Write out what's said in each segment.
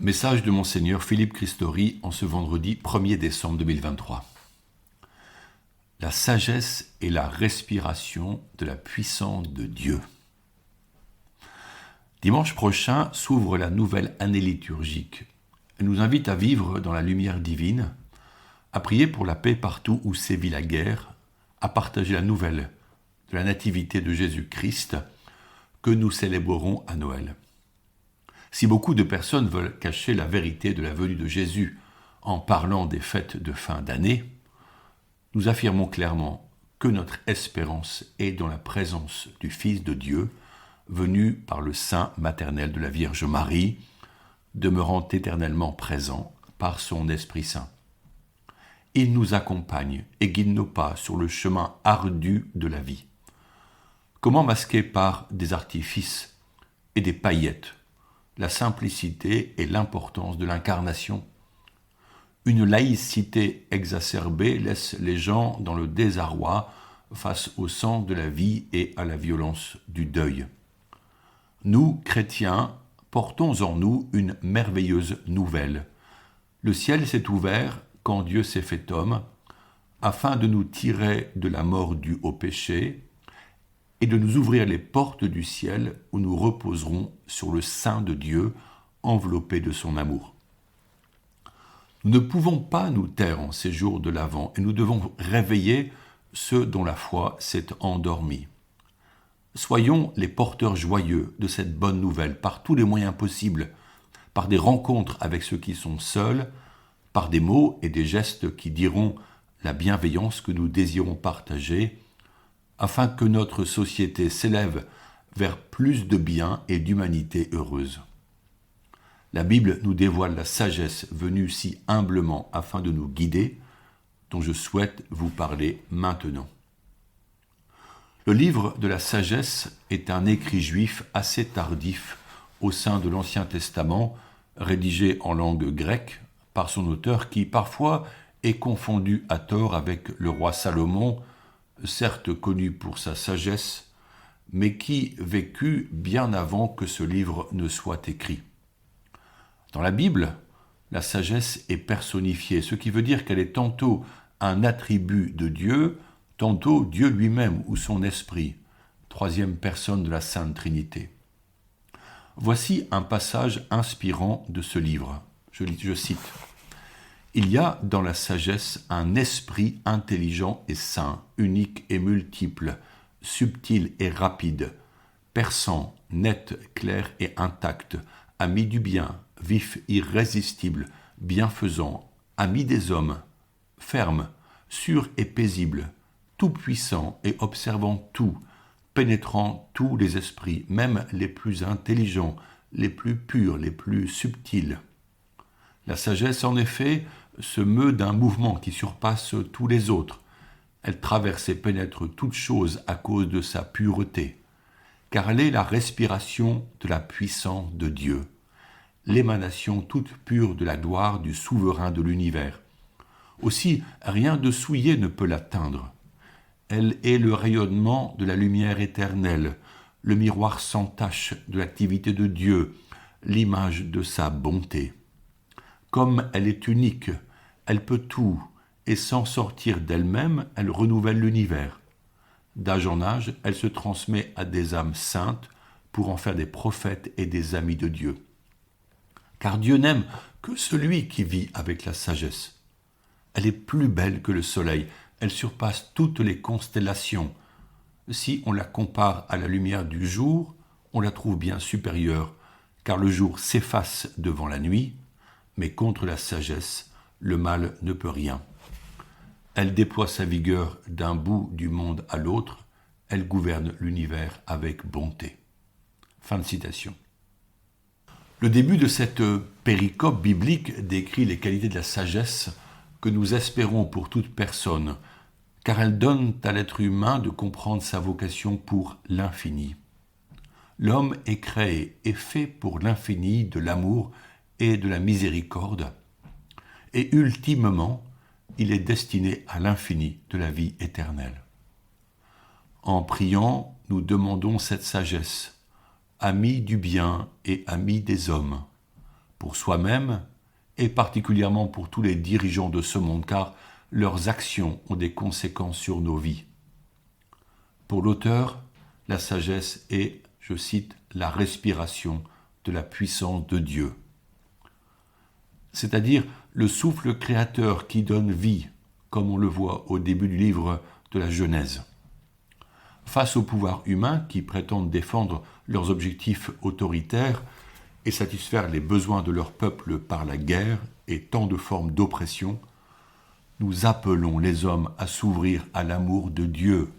Message de Monseigneur Philippe Christori en ce vendredi 1er décembre 2023. La sagesse est la respiration de la puissance de Dieu. Dimanche prochain s'ouvre la nouvelle année liturgique. Elle nous invite à vivre dans la lumière divine, à prier pour la paix partout où sévit la guerre, à partager la nouvelle de la nativité de Jésus-Christ que nous célébrerons à Noël. Si beaucoup de personnes veulent cacher la vérité de la venue de Jésus en parlant des fêtes de fin d'année, nous affirmons clairement que notre espérance est dans la présence du Fils de Dieu, venu par le sein maternel de la Vierge Marie, demeurant éternellement présent par son Esprit Saint. Il nous accompagne et guide nos pas sur le chemin ardu de la vie. Comment masquer par des artifices et des paillettes la simplicité et l'importance de l'incarnation? Une laïcité exacerbée laisse les gens dans le désarroi face au sang de la vie et à la violence du deuil. Nous, chrétiens, portons en nous une merveilleuse nouvelle. Le ciel s'est ouvert quand Dieu s'est fait homme, afin de nous tirer de la mort due au péché et de nous ouvrir les portes du ciel où nous reposerons sur le sein de Dieu, enveloppé de son amour. Nous ne pouvons pas nous taire en ces jours de l'Avent et nous devons réveiller ceux dont la foi s'est endormie. Soyons les porteurs joyeux de cette bonne nouvelle par tous les moyens possibles, par des rencontres avec ceux qui sont seuls, par des mots et des gestes qui diront la bienveillance que nous désirons partager, afin que notre société s'élève vers plus de bien et d'humanité heureuse. La Bible nous dévoile la sagesse venue si humblement afin de nous guider, dont je souhaite vous parler maintenant. Le livre de la sagesse est un écrit juif assez tardif au sein de l'Ancien Testament, rédigé en langue grecque par son auteur qui parfois est confondu à tort avec le roi Salomon, certes connu pour sa sagesse, mais qui vécut bien avant que ce livre ne soit écrit. Dans la Bible, la sagesse est personnifiée, ce qui veut dire qu'elle est tantôt un attribut de Dieu, tantôt Dieu lui-même ou son esprit, troisième personne de la Sainte Trinité. Voici un passage inspirant de ce livre. Je cite. Il y a dans la sagesse un esprit intelligent et saint, unique et multiple, subtil et rapide, perçant, net, clair et intact, ami du bien, vif, irrésistible, bienfaisant, ami des hommes, ferme, sûr et paisible, tout-puissant et observant tout, pénétrant tous les esprits, même les plus intelligents, les plus purs, les plus subtils. La sagesse, en effet, se meut d'un mouvement qui surpasse tous les autres. Elle traverse et pénètre toutes choses à cause de sa pureté, car elle est la respiration de la puissance de Dieu, l'émanation toute pure de la gloire du souverain de l'univers. Aussi, rien de souillé ne peut l'atteindre. Elle est le rayonnement de la lumière éternelle, le miroir sans tache de l'activité de Dieu, l'image de sa bonté. Comme elle est unique, elle peut tout, et sans sortir d'elle-même, elle renouvelle l'univers. D'âge en âge, elle se transmet à des âmes saintes pour en faire des prophètes et des amis de Dieu. Car Dieu n'aime que celui qui vit avec la sagesse. Elle est plus belle que le soleil, elle surpasse toutes les constellations. Si on la compare à la lumière du jour, on la trouve bien supérieure, car le jour s'efface devant la nuit, mais contre la sagesse, le mal ne peut rien. Elle déploie sa vigueur d'un bout du monde à l'autre, elle gouverne l'univers avec bonté. Fin de citation. Le début de cette péricope biblique décrit les qualités de la sagesse que nous espérons pour toute personne, car elles donnent à l'être humain de comprendre sa vocation pour l'infini. L'homme est créé et fait pour l'infini de l'amour et de la miséricorde, et ultimement, il est destiné à l'infini de la vie éternelle. En priant, nous demandons cette sagesse, ami du bien et ami des hommes, pour soi-même et particulièrement pour tous les dirigeants de ce monde, car leurs actions ont des conséquences sur nos vies. Pour l'auteur, la sagesse est, je cite, la respiration de la puissance de Dieu. C'est-à-dire le souffle créateur qui donne vie, comme on le voit au début du livre de la Genèse. Face au pouvoir humain qui prétendent défendre leurs objectifs autoritaires et satisfaire les besoins de leur peuple par la guerre et tant de formes d'oppression, nous appelons les hommes à s'ouvrir à l'amour de Dieu,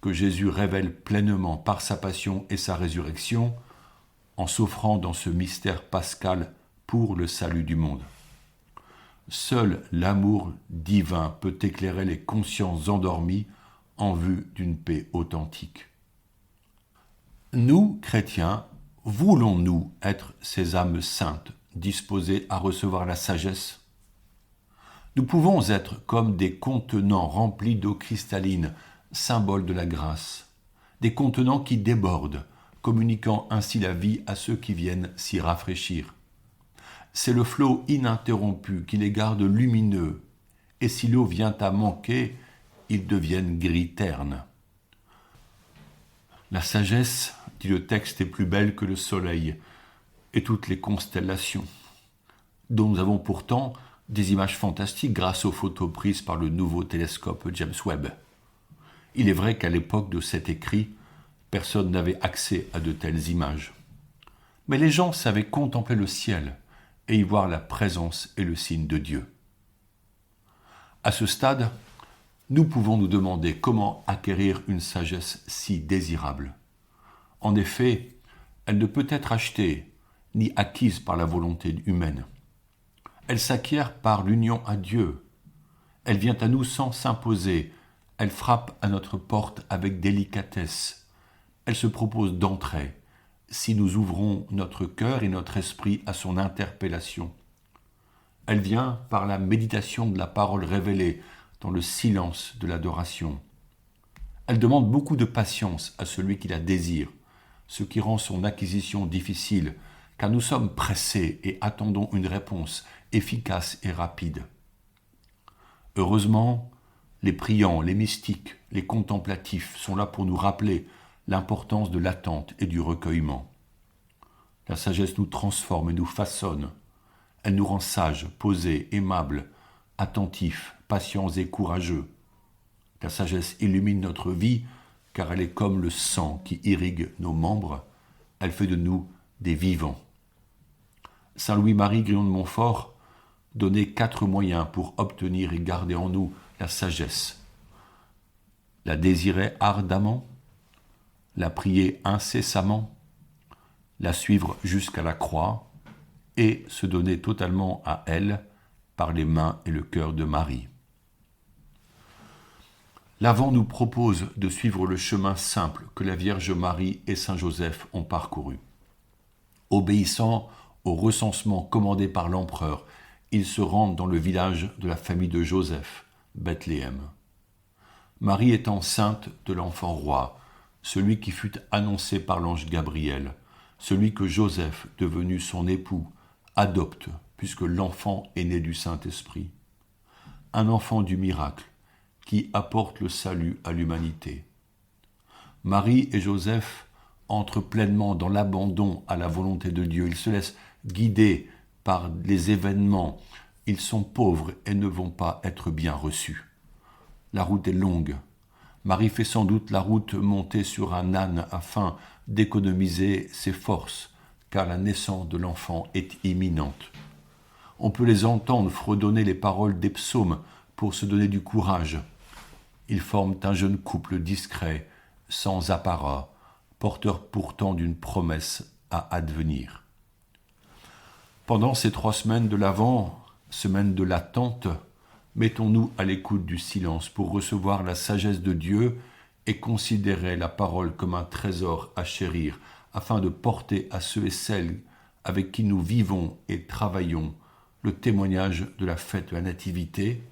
que Jésus révèle pleinement par sa passion et sa résurrection, en s'offrant dans ce mystère pascal pour le salut du monde. Seul l'amour divin peut éclairer les consciences endormies en vue d'une paix authentique. Nous, chrétiens, voulons-nous être ces âmes saintes, disposées à recevoir la sagesse ? Nous pouvons être comme des contenants remplis d'eau cristalline, symbole de la grâce, des contenants qui débordent, communiquant ainsi la vie à ceux qui viennent s'y rafraîchir. C'est le flot ininterrompu qui les garde lumineux, et si l'eau vient à manquer, ils deviennent gris terne. La sagesse, dit le texte, est plus belle que le soleil et toutes les constellations, dont nous avons pourtant des images fantastiques grâce aux photos prises par le nouveau télescope James Webb. Il est vrai qu'à l'époque de cet écrit, personne n'avait accès à de telles images. Mais les gens savaient contempler le ciel et y voir la présence et le signe de Dieu. À ce stade, nous pouvons nous demander comment acquérir une sagesse si désirable. En effet, elle ne peut être achetée ni acquise par la volonté humaine. Elle s'acquiert par l'union à Dieu. Elle vient à nous sans s'imposer. Elle frappe à notre porte avec délicatesse. Elle se propose d'entrer, si nous ouvrons notre cœur et notre esprit à son interpellation. Elle vient par la méditation de la parole révélée dans le silence de l'adoration. Elle demande beaucoup de patience à celui qui la désire, ce qui rend son acquisition difficile, car nous sommes pressés et attendons une réponse efficace et rapide. Heureusement, les priants, les mystiques, les contemplatifs sont là pour nous rappeler l'importance de l'attente et du recueillement. La sagesse nous transforme et nous façonne. Elle nous rend sages, posés, aimables, attentifs, patients et courageux. La sagesse illumine notre vie car elle est comme le sang qui irrigue nos membres. Elle fait de nous des vivants. Saint Louis-Marie Grignon de Montfort donnait 4 moyens pour obtenir et garder en nous la sagesse. La désirer ardemment, la prier incessamment, la suivre jusqu'à la croix et se donner totalement à elle par les mains et le cœur de Marie. L'Avent nous propose de suivre le chemin simple que la Vierge Marie et Saint Joseph ont parcouru. Obéissant au recensement commandé par l'empereur, ils se rendent dans le village de la famille de Joseph, Bethléem. Marie est enceinte de l'enfant roi, celui qui fut annoncé par l'ange Gabriel, celui que Joseph, devenu son époux, adopte, puisque l'enfant est né du Saint-Esprit. Un enfant du miracle, qui apporte le salut à l'humanité. Marie et Joseph entrent pleinement dans l'abandon à la volonté de Dieu. Ils se laissent guider par les événements. Ils sont pauvres et ne vont pas être bien reçus. La route est longue. Marie fait sans doute la route montée sur un âne afin d'économiser ses forces, car la naissance de l'enfant est imminente. On peut les entendre fredonner les paroles des psaumes pour se donner du courage. Ils forment un jeune couple discret, sans apparat, porteur pourtant d'une promesse à advenir. Pendant ces 3 semaines de l'Avent, semaine de l'attente, mettons-nous à l'écoute du silence pour recevoir la sagesse de Dieu et considérer la parole comme un trésor à chérir, afin de porter à ceux et celles avec qui nous vivons et travaillons le témoignage de la fête de la Nativité,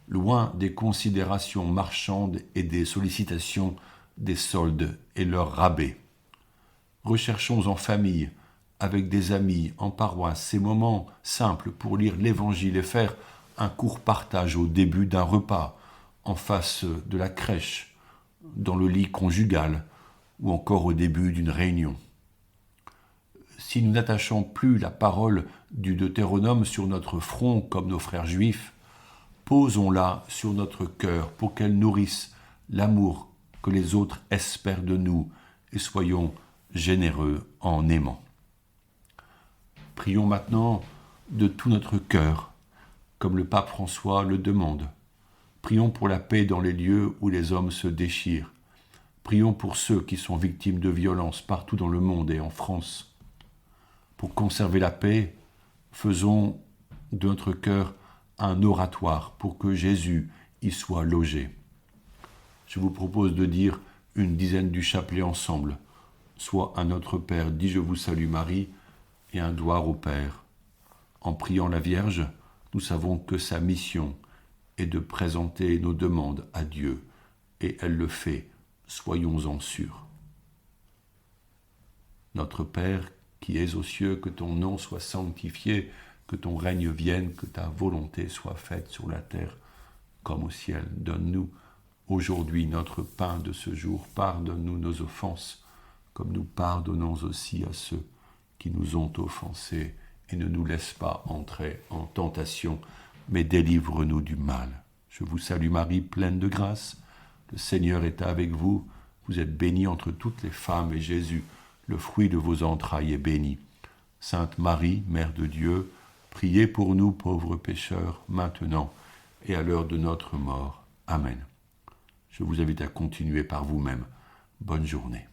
loin des considérations marchandes et des sollicitations des soldes et leurs rabais. Recherchons en famille avec des amis, en paroisse, ces moments simples pour lire l'Évangile et faire un court partage au début d'un repas, en face de la crèche, dans le lit conjugal, ou encore au début d'une réunion. Si nous n'attachons plus la parole du Deutéronome sur notre front comme nos frères juifs, posons-la sur notre cœur pour qu'elle nourrisse l'amour que les autres espèrent de nous et soyons généreux en aimant. Prions maintenant de tout notre cœur, comme le pape François le demande. Prions pour la paix dans les lieux où les hommes se déchirent. Prions pour ceux qui sont victimes de violences partout dans le monde et en France. Pour conserver la paix, faisons de notre cœur un oratoire pour que Jésus y soit logé. Je vous propose de dire une dizaine du chapelet ensemble, soit un Notre Père dit Je vous salue Marie et un Gloire au Père. En priant la Vierge, nous savons que sa mission est de présenter nos demandes à Dieu, et elle le fait, soyons-en sûrs. Notre Père, qui es aux cieux, que ton nom soit sanctifié, que ton règne vienne, que ta volonté soit faite sur la terre comme au ciel. Donne-nous aujourd'hui notre pain de ce jour. Pardonne-nous nos offenses, comme nous pardonnons aussi à ceux qui nous ont offensés. Et ne nous laisse pas entrer en tentation, mais délivre-nous du mal. Je vous salue Marie, pleine de grâce. Le Seigneur est avec vous. Vous êtes bénie entre toutes les femmes, et Jésus, le fruit de vos entrailles, est béni. Sainte Marie, Mère de Dieu, priez pour nous pauvres pécheurs, maintenant et à l'heure de notre mort. Amen. Je vous invite à continuer par vous-même. Bonne journée.